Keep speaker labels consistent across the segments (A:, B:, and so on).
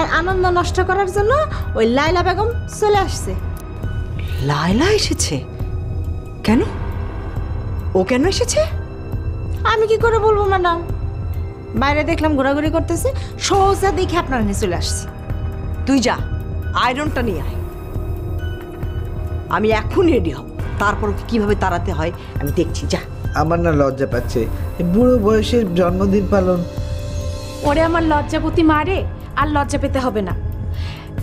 A: আপনার আনন্দ নষ্ট করার জন্য ওই লায়লা বেগম চলে আসছে।
B: লায়লা এসেছে? কেন? ও কেন এসেছে?
A: আমি কি করে বলবো ম্যাডাম, বাইরে দেখলাম ঘোরাঘুরি করতেছে, সোজা দেখে আপনার নিয়ে চলে আসছে।
B: তুই যা, আয়রনটা নিয়ে আয়। আমি এখন রেডি হব, তারপর ওকে কিভাবে তাড়াতে হয় আমি দেখছি। যা।
C: আমার না লজ্জা পাচ্ছে, বুড়ো বয়সের জন্মদিন পালন।
D: ওরে আমার লজ্জাবতী মারে, আর লজ্জা পেতে হবে না।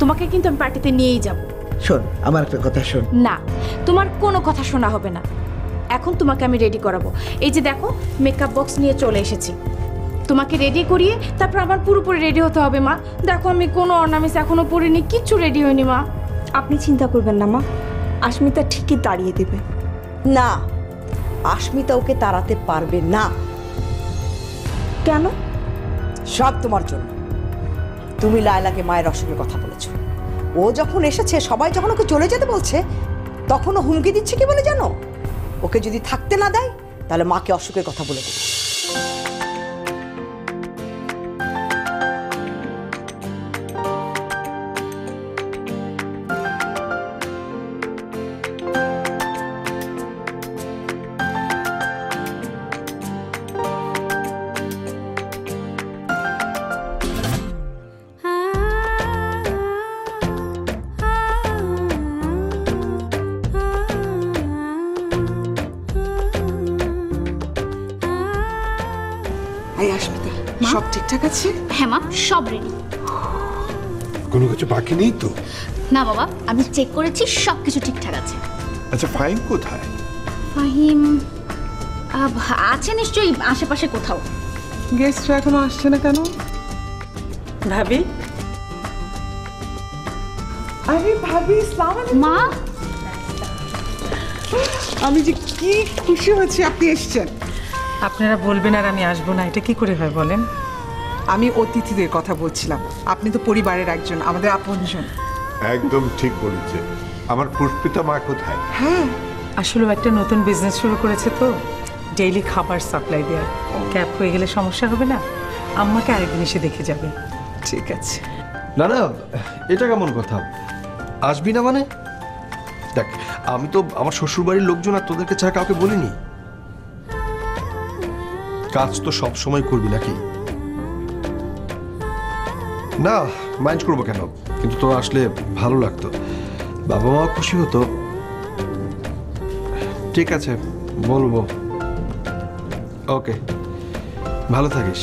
D: তোমাকে কিন্তু আমি পার্টিতে নিয়েই যাব।
C: শোন, আমার একটা কথা শোন।
D: না, তোমার কোনো কথা শোনা হবে না। এখন তোমাকে আমি রেডি করাবো। এই যে দেখো, মেকআপ বক্স নিয়ে চলে এসেছি। তোমাকে রেডি করিয়ে তারপর আবার পুরোপুরি রেডি হতে হবে মা। দেখো আমি কোনো অর্নামেন্টস এখনো পরিনি, কিচ্ছু রেডি হয়নি মা।
E: আপনি চিন্তা করবেন না মা, আস্মিতা ঠিকই তাড়িয়ে দেবে।
B: না, আস্মিতা ওকে তাড়াতে পারবে না।
E: কেন?
B: সব তোমার জন্য। তুমি লায়লাকে মায়ের অসুখের কথা বলেছো। ও যখন এসেছে, সবাই যখন ওকে চলে যেতে বলছে, তখন ও হুমকি দিচ্ছে কি বলে জানো? ওকে যদি থাকতে না দেয় তাহলে মাকে অসুখের কথা বলে দেবে।
F: সব ঠিকঠাক আছে?
G: হ্যাঁ মা, সব রেডি।
H: কোনো কিছু বাকি নেই তো?
G: না বাবা, আমি চেক করেছি, সবকিছু ঠিকঠাক আছে।
H: আচ্ছা, ফাহিম কোথায়?
G: ফাহিম আছে নিশ্চয়ই আশেপাশে কোথাও।
F: গেস্টরা এখনো আসছে না কেন?
B: ভাবি।
F: আরে ভাবি, আসসালামু আলাইকুম।
G: মা,
F: আমি যে কি খুশি হয়েছি আপনি এসেছেন।
I: আপনারা বলবেন আর আমি আসবো না, এটা কি করে হয় বলেন?
F: আমি অতিথিদের কথা বলছিলাম, আপনি তো পরিবারের একজন, আমাদের আপনজন।
H: একদম ঠিক বলেছে। আমার পুষ্পিতা মা কোথায়?
F: হ্যাঁ,
I: আসলে একটা নতুন বিজনেস শুরু করেছে তো, ডেইলি খাবার সাপ্লাই দেওয়া। ক্যাপ হয়ে গেলে সমস্যা হবে না? আম্মাকে আরেকদিন এসে দেখে যাবে।
F: ঠিক আছে।
J: না না, এটা কেমন কথা? আসবি না মানে? দেখ, আমি তো আমার শ্বশুরবাড়ির লোকজন আর তোদেরকে ছাড়া কাউকে বলিনি। কাজ তো সব সময় করবি নাকি? না, মাইন্ড করবো কেন, কিন্তু তোর আসলে ভালো লাগতো, বাবা মা খুশি হতো। ঠিক আছে, বলবো। ওকে, ভালো থাকিস।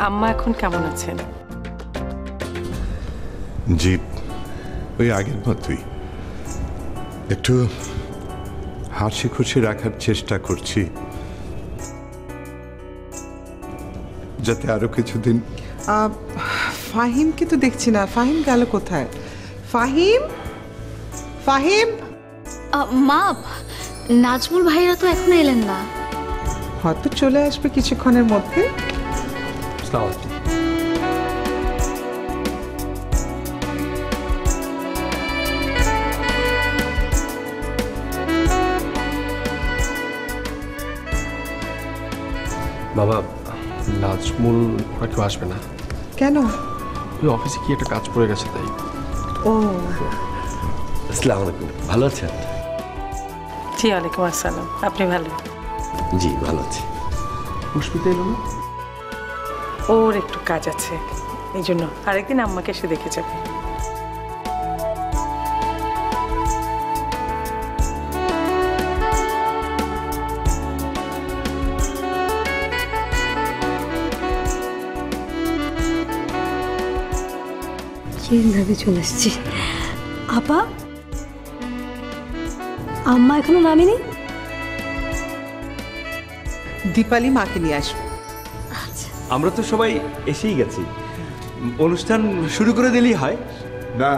I: আম্মা এখন কেমন আছেন?
H: জি, ওই আগের মতোই। একটু হাসি খুশি রাখার চেষ্টা করছি, যাতে আরো কিছুদিন।
F: ফাহিমকে তো দেখছি না, ফাহিম গেল কোথায়? ফাহিম, ফাহিম।
G: মা, নাজমুল ভাইরা তো এখনো এলেন না।
F: হয়তো চলে আসবে কিছুক্ষণের মধ্যে।
J: বাবা, নাজমুল আর কেউ আসবে না।
F: কেন?
J: ওই অফিসে কি একটা কাজ পড়ে গেছে তাই।
F: ও,
K: আসসালামু আলাইকুম। ভালো আছেন?
I: জি, ওয়ালাইকুম আসসালাম। আপনি ভালো?
K: জি, ভালো আছি।
J: পুষ্পিতা এলো না?
I: ওর একটু কাজ আছে, এই জন্য আরেকদিন আম্মাকে এসে দেখে যাবে।
E: কিভাবে চলে এসছি? আপা, আম্মা এখনো নামেনি?
F: দীপালি মাকে নিয়ে আসবে।
K: আমরা তো সবাই এসেই গেছি, অনুষ্ঠান শুরু করে দিলেই হয়।
H: না,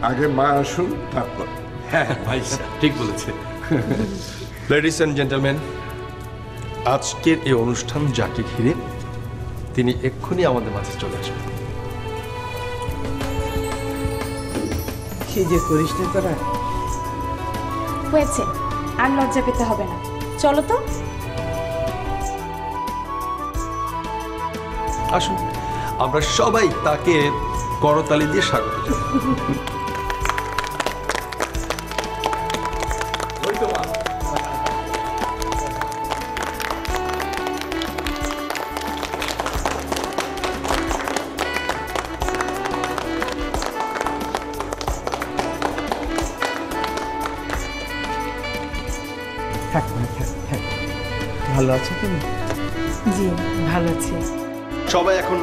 H: আগে মা আসুন, তারপর।
K: হ্যাঁ ভাই, ঠিক বলেছে।
J: লেডিস অ্যান্ড জেন্টলম্যান, আজকের এই অনুষ্ঠান যাকে ঘিরে, তিনি এক্ষুনি আমাদের মাঝে চলে আসবেন।
F: কি যে করিস না তোরা।
D: হয়েছে, আর লজ্জা পেতে হবে না। চলো তো।
J: আসুন আমরা সবাই তাকে করতালি দিয়ে স্বাগত জানাই।
C: থাক মা, থাক, থাক। ভালো আছো তুমি?
I: জি ভালো আছি।
J: সবাই এখন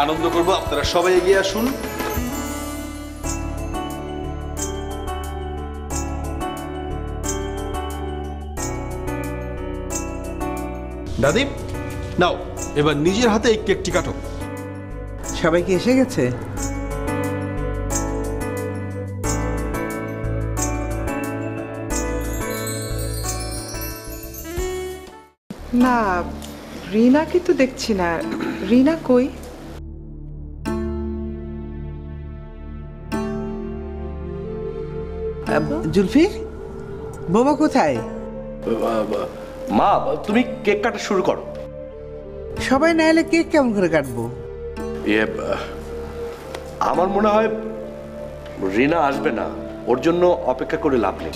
J: আনন্দ করব, আপনারা সবাই এগিয়ে আসুন। দাদি নাও, এবার নিজের হাতে এই কেকটি কাটো।
C: সবাই কি এসে গেছে?
F: না, রিনাকে তো দেখছি না। রিনা কই?
C: জুলফি, বোমা কোথায়?
K: মা তুমি কেক কাটা শুরু করো।
C: সবাই না এলে কেক কেমন করে কাটবো?
K: আমার মনে হয় রিনা আসবে না, ওর জন্য অপেক্ষা করে লাভ নেই।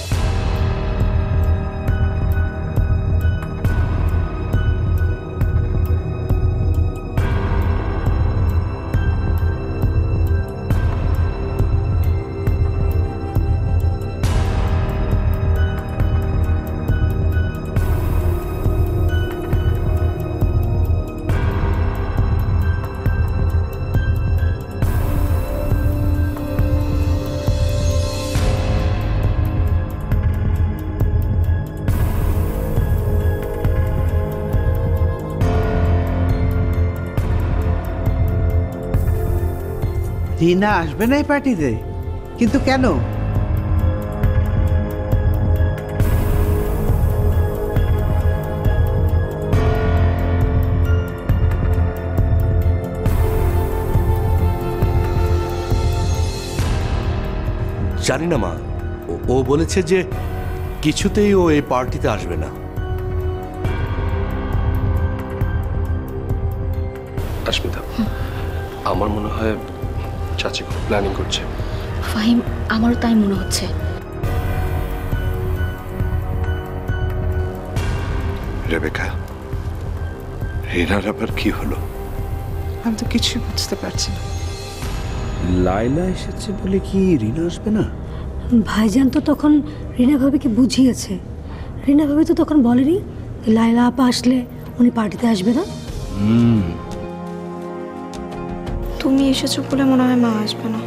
C: রিনা আসবে না এই পার্টিতে? কিন্তু কেন?
K: জানি না মা, ও বলেছে যে কিছুতেই ও এই পার্টিতে আসবে না।
J: আস্মিতা, আমার মনে হয় চাচি খুব প্ল্যানিং করছে।
G: ফাহিম, আমারও তাই মনে হচ্ছে।
H: রেবেকা, রিনার আবার কি হলো?
F: আমি তো কিছুই বুঝতে পারছি না।
K: লাইলা এসেছে বলে কি রিনা আসবে না?
L: ভাইজান তো তখন রিনা ভাবিকে বুঝিয়েছে। রিনা ভাবি তো তখন বলেনি লাইলা আপা আসলে উনি পার্টিতে আসবে না।
E: তুমি এসেছো বলে মনে হয় মা আসবে না।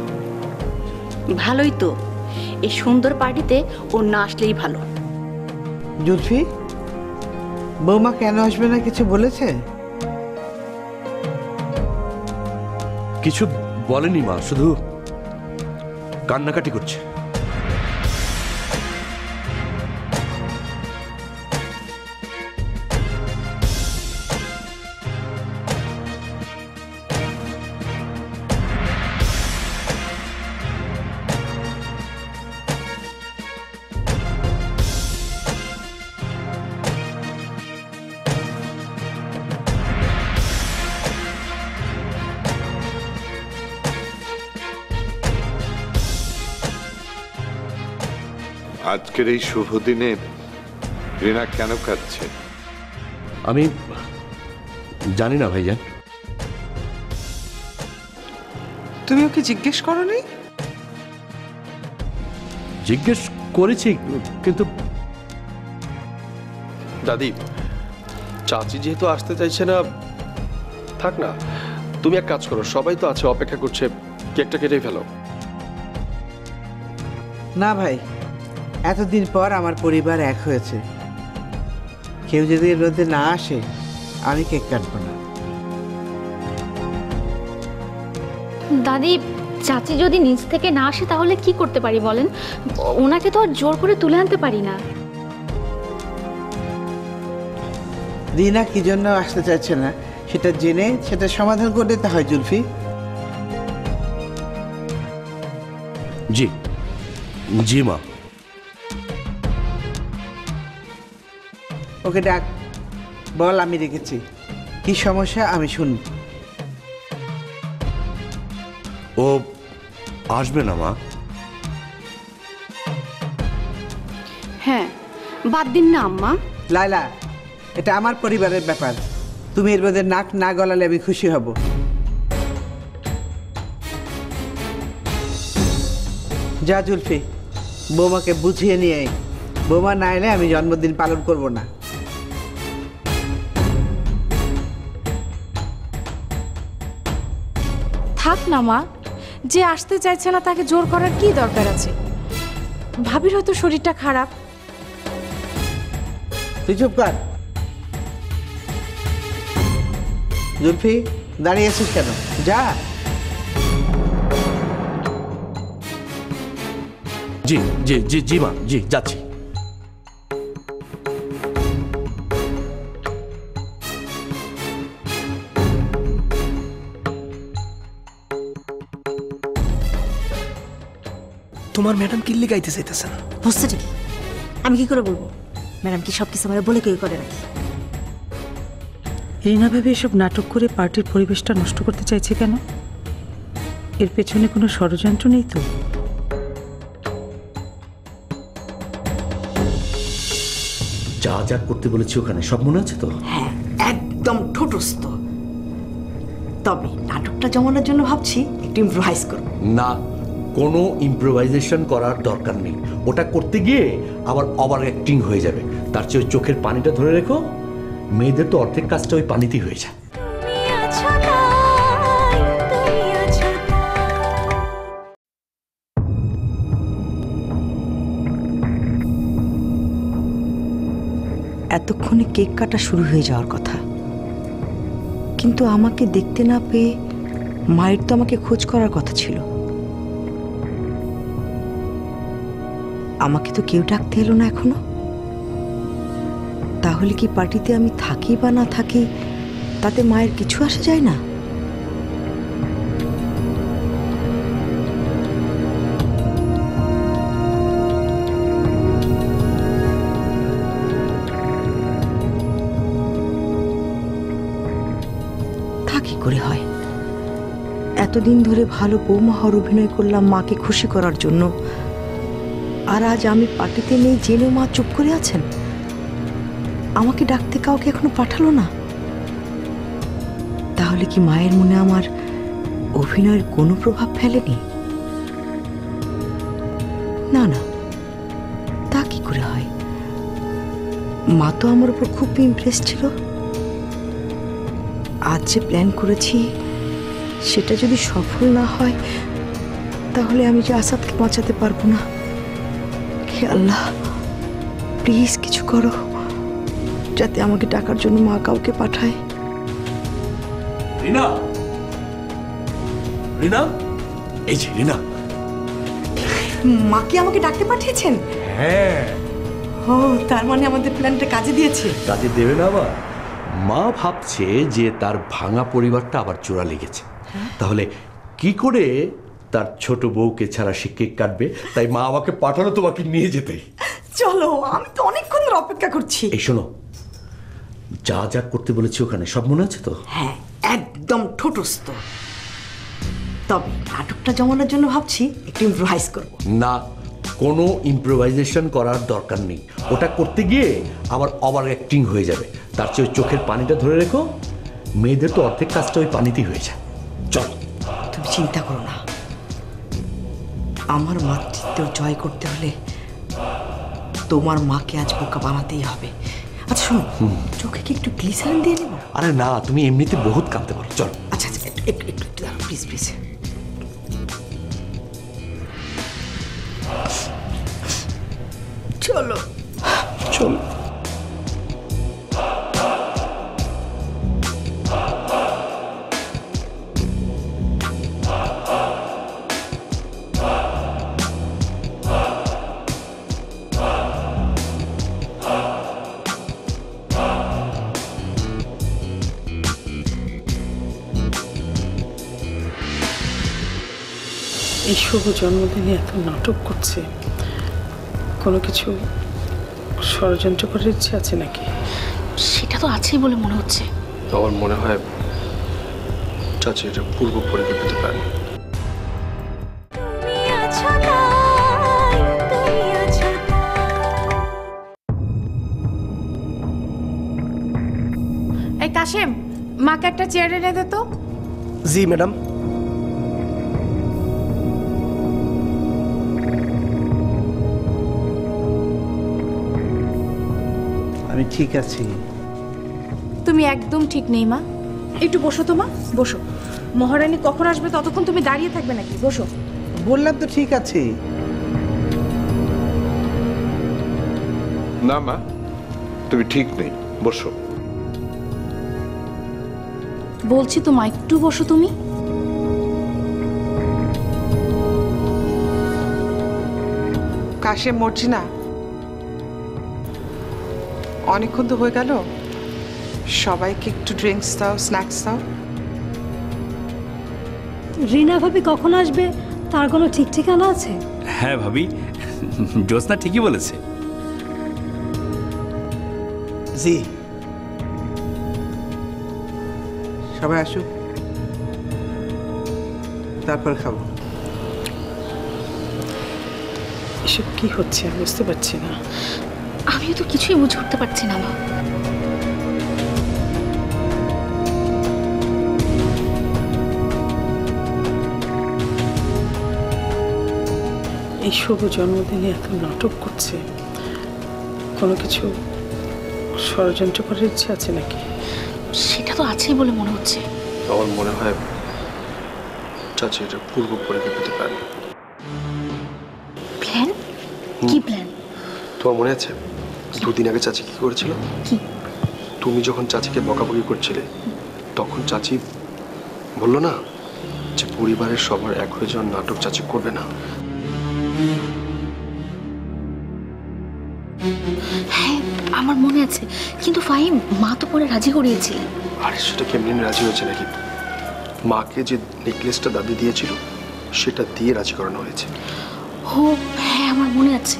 M: ভালোই তো, এই সুন্দর পার্টিতে ও না আসলেই ভালো।
C: জুলফি, বৌমা কেন আসবে না কিছু বলেছে?
K: কিছু বলেনি মা, শুধু কান্নাকাটি করছে।
H: আজকের এই শুভ দিনে রিনা কেন কাঁদছে?
K: আমি জানি না ভাইজান।
F: তুমি ওকে জিজ্ঞেস করোনি?
K: জিজ্ঞেস করেছি, কিন্তু
J: দাদি, চাচি যেহেতু আসতে চাইছে না, থাক না। তুমি এক কাজ করো, সবাই তো আছে অপেক্ষা করছে, কেকটা কেটেই ফেলো।
C: না ভাই, এতদিন পর আমার পরিবার এক হয়েছে। কেউ যদি এর মধ্যে না আসে আমি কেক কাটবো না।
G: দাদি, চাচি যদি নিজ থেকে না আসে তাহলে কি করতে পারি বলেন? ওনাকে তো আর জোর করে তুলে আনতে পারি না।
C: রিনা কি জন্য আসতে চাইছে না সেটা জেনে সেটা সমাধান করে দিতে হয় জুলফি।
K: জি জি মা।
C: ওকে ডাক, বল আমি রেখেছি, কি সমস্যা আমি শুনি।
K: ও আসবে না মা?
M: হ্যাঁ, বাদ দিন না আম্মা।
C: লায়লা, এটা আমার পরিবারের ব্যাপার, তুমি এর মধ্যে নাক না গলালে আমি খুশি হব। যা জুলফি, বৌমাকে বুঝিয়ে নিয়ে আয়। বৌমা না এলে আমি জন্মদিন পালন করব না।
D: থাক না মা, যে আসতে চাইছে না তাকে জোর করার কি দরকার আছে? ভাবির হয়তো শরীরটা খারাপ।
C: তুই চুপ কর। জুলফি, দাঁড়িয়ে আছিস কেন? যা।
N: জি জি জি জি মা, জি যাচ্ছি।
A: তোমার ম্যাডাম কিল্লি গাইতে চাইতেছেন, বুঝছে ঠিক? আমি কি করে বলবো? ম্যাডাম কি সবকিছু আমার বলে কেউ করে নাকি?
I: রিনা ভাবে এসব নাটক করে পার্টির পরিবেশটা নষ্ট করতে চাইছে কেন? এর পেছনে কোনো ষড়যন্ত্র নেই তো?
N: যা যা করতে বলেছি ওখানে সব মনে আছে তো?
B: হ্যাঁ, একদম ঠোঁটস্থ। তবে নাটকটা জমানোর জন্য ভাবছি একটু ইম্প্রোভাইজ করব।
N: না, কোনো ইম্প্রোভাইজেশন করার দরকার নেই। ওটা করতে গিয়ে আবার ওভার অ্যাক্টিং হয়ে যাবে। তার চেয়ে ওই চোখের পানিটা ধরে রেখো। মেয়েদের তো অর্ধেক কাজটা ওই পানিতেই হয়ে যায়।
B: এতক্ষণে কেক কাটা শুরু হয়ে যাওয়ার কথা, কিন্তু আমাকে দেখতে না পেয়ে মায়ের তো আমাকে খোঁজ করার কথা ছিল। আমাকে তো কেউ ডাকতে এলো না এখনো। তাহলে কি পার্টিতে আমি থাকি বা না থাকি তাতে মায়ের কিছু আসে যায় না? তা কি করে হয়? এতদিন ধরে ভালো বৌমা হওয়ার অভিনয় করলাম মাকে খুশি করার জন্য, আর আজ আমি পার্টিতে নেই জেনেও মা চুপ করে আছেন। আমাকে ডাকতে কাউকে এখনো পাঠালো না। তাহলে কি মায়ের মনে আমার অভিনয়ের কোনো প্রভাব ফেলেনি? না না, তা কি করে হয়? মা তো আমার উপর খুব ইমপ্রেস ছিল। আজ যে প্ল্যান করেছি সেটা যদি সফল না হয় তাহলে আমি যে আসাদকে বাঁচাতে পারবো না। হে আল্লাহ, প্লিজ কিছু করো যাতে আমাকে ডাকার জন্য মা কাউকে পাঠায়।
N: রিনা, রিনা, এই যে রিনা।
B: মা কি আমাকে ডাকতে পাঠিয়েছেন?
N: হ্যাঁ।
B: ও, তার মানে আমাদের প্ল্যানটা কাজে দিয়েছে।
N: কাজে দেবে না আবার? মা ভাবছে যে তার ভাঙা পরিবারটা আবার জোড়া লেগেছে। তাহলে কি করে তার ছোট বউকে ছাড়া সে কেক কাটবে? তাই মা আমাকে পাঠালো তোমাকে নিয়ে যেতে।
B: চলো, আমি তো অনেকক্ষণ ধরে অপেক্ষা করছি।
N: এই শোনো, যা যা করতে বলেছি ওখানে সব মনে আছে তো?
B: হ্যাঁ, একদম ঠোঁটস্থ। তবে নাটকটা জমানোর জন্য ভাবছি একটু ইম্প্রোভাইজ করব।
N: না, কোনো ইম্প্রোভাইজেশন করার দরকার নেই। ওটা করতে গিয়ে আবার ওভার অ্যাক্টিং হয়ে যাবে। তার চেয়ে ওই চোখের পানিটা ধরে রেখো। মেয়েদের তো অর্ধেক কাজটা ওই পানিতেই হয়ে যায়। চল।
B: তুমি চিন্তা করো না, আমার মাতৃত্ব জয় করতে হলে তোমার মাকে আজ বোকা বানাতেই হবে। আচ্ছা শোনো, চোখে কি একটু গ্লিসারিন দিয়ে নেব?
N: আরে না, তুমি এমনিতে বহুত কাঁদতে পারো। চল।
B: আচ্ছা আচ্ছা, একটু দাঁড়াও প্লিজ প্লিজ। চলো
N: চলো।
I: এই শুভ জন্মদিনে এত নাটক করছে, কোনো কিছু ষড়যন্ত্র করার ইচ্ছে আছে নাকি?
G: সেটা তো আছেই বলে মনে হচ্ছে।
J: আমার মনে হয় চাচি এটা পূর্ব পরিকল্পিত প্ল্যান।
D: মাকে একটা চেয়ার এনে দে তো।
O: জি ম্যাডাম।
C: আমি ঠিক আছি।
D: তুমি একদম ঠিক নেই মা, একটু বসো তো মা, বসো। মহারানী কখন আসবে ততক্ষণ তুমি দাঁড়িয়ে থাকবে নাকি? বসো।
C: বললাম তো ঠিক আছে।
H: না মা, তুমি ঠিক নেই, বসো।
D: বলছি তো মা, একটু বসো তুমি।
F: কাশেম মর্জিনা, অনেকক্ষণ তো হয়ে গেল, সবাইকে একটু ড্রিঙ্কস দাও, স্ন্যাক্স দাও।
L: রিনা ভাবি কখন আসবে তার কোনো ঠিক ঠিকানা আছে?
K: হ্যাঁ ভাবি, জ্যোৎস্না ঠিকই বলেছে।
C: জি, সবাই আসুক, তারপর খাবো।
I: এসব কি হচ্ছে আমি বুঝতে পারছি না।
G: আমিও তো কিছুই বুঝে উঠতে পারছি না মা।
I: এই শুভ জন্মদিনে এত নাটক করছে, কোনো কিছু ষড়যন্ত্র করার ইচ্ছে আছে নাকি?
G: সেটা তো আছেই বলে মনে হচ্ছে।
J: আমার মনে হয় চাচি এটা পূর্ব পরিকল্পিত প্ল্যান।
G: প্ল্যান? কি প্ল্যান?
J: তোমার মনে আছে দুদিন আগে চাচি কি করেছিল?
G: কি?
J: তুমি যখন চাচিকে বকাবকি করছিলে তখন চাচি বললো না যে পরিবারের সবার এক হয়ে যাওয়ার নাটক চাচি করবে না।
G: হ্যাঁ আমার মনে আছে, কিন্তু ফাহিম মা তো পরে রাজি করিয়েছিলেন।
J: আরে সেটা কেমনি রাজি হয়েছে নাকি? মাকে যে নেকলেসটা দাদি দিয়েছিল সেটা দিয়ে রাজি করানো হয়েছে।
G: ও হ্যাঁ আমার মনে আছে।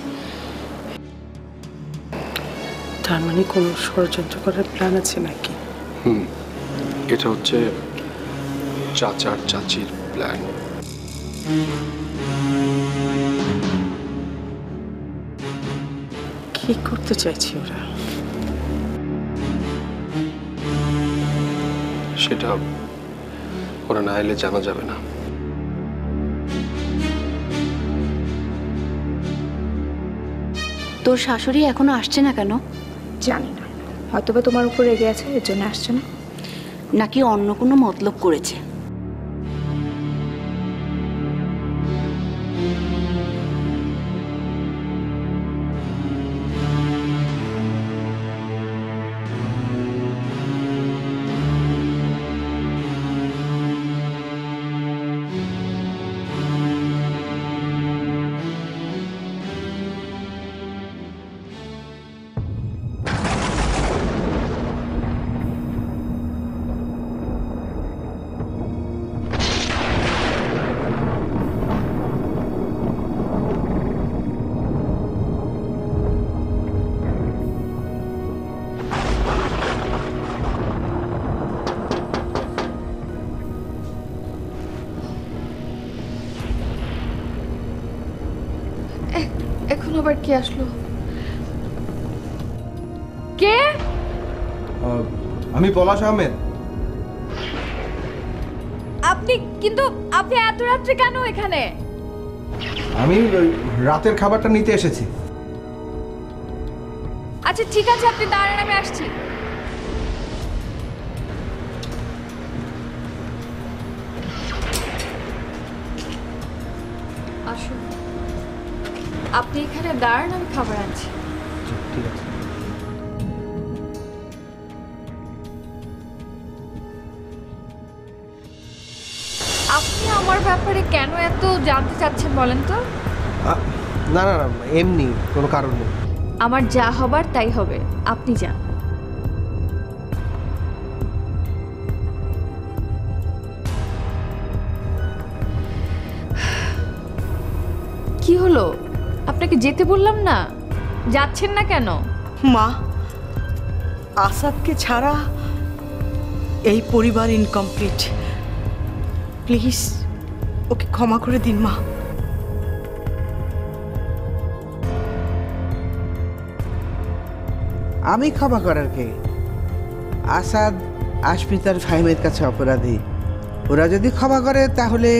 I: তার মানে কোনো ষড়যন্ত্র করার প্ল্যান আছে নাকি?
J: এটা হচ্ছে চাচার চাচির প্ল্যান।
I: কি করতে চাইছে ওরা?
J: সেটা ওরা না এলে জানা যাবে না।
M: তোর শাশুড়ি এখনো আসছে না কেন?
D: জানি না, হয়তোবা তোমার উপর রেগে আছে এর জন্য আসছে না।
M: নাকি অন্য কোনো মতলব করেছে?
D: এখন আবার কে আসলো? কে?
J: আমি পলাশ আহমেদ।
D: আপনি এত রাত্রে কেন এখানে?
J: আমি রাতের খাবারটা নিতে এসেছি।
D: আচ্ছা ঠিক আছে, আপনি দাঁড়ান, আমি আসছি। আসুন, আপনি এখানে দাঁড়ান, আমি খাবার আনছি।
J: ঠিক আছে।
D: আপনি আমার ব্যাপারে কেন এত জানতে চাচ্ছেন বলেন তো?
J: না না না, এমনি কোনো কারণ নেই।
D: আমার যা হবার তাই হবে, আপনি যান। কি হলো? আপনাকে যেতে বললাম না, যাচ্ছেন না কেন?
B: মা, আসাদকে ছাড়া এই পরিবার ইনকমপ্লিট। প্লিজ ওকে ক্ষমা করে দিন মা।
C: আমি ক্ষমা করার কে? আসাদ আশমিতার ফাহিমের কাছে অপরাধী। ওরা যদি ক্ষমা করে তাহলে